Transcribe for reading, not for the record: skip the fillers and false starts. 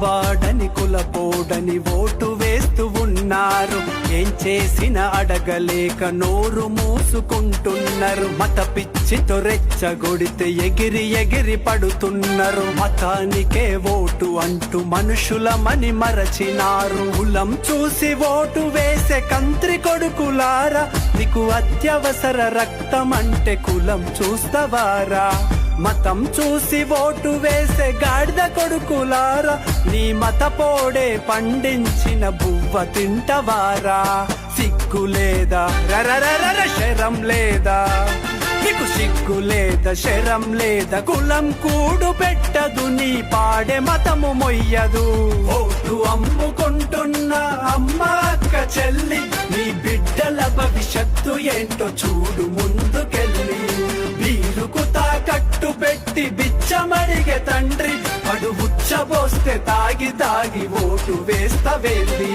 కులవాడని కులపోడని vote వేస్తూ ఉన్నారు. ఏం చేసిన అడగలేక నోరు మూసుకుంటున్నారు. మత పిచ్చితో రెచ్చగొడితే ఎగిరి ఎగిరి పడుతున్నారు. మతానికే ఓటు అంటూ మనుషులమని మరచినారు. కులం చూసి ఓటు వేసే కంత్రి కొడుకులారా, నీకు అత్యవసర రక్తం అంటే కులం చూస్తవారా? మతం చూసి ఓటు వేసే గాడిద కొడుకులారా, నీ మత పోడే పండించిన బువ్వ తింటవారా? సిగ్గు లేదా రరరర శరం లేదా? నీకు సిగ్గు లేదా శరం లేదా? కులం కూడు పెట్టదు, నీ పాడే మతము మొయ్యదు. ఓటు అమ్ముకుంటున్న అమ్మ అక్క చెల్లి, నీ బిడ్డల భవిష్యత్తు ఏంటో చూడు ముందుకెళ్ళి. వీరుకు తాకట్టు పెట్టి బిచ్చమడిగే తండ్రి, అడు ఉచ్చబోస్తే తాగి తాగి ఓటు వేస్తవేంది?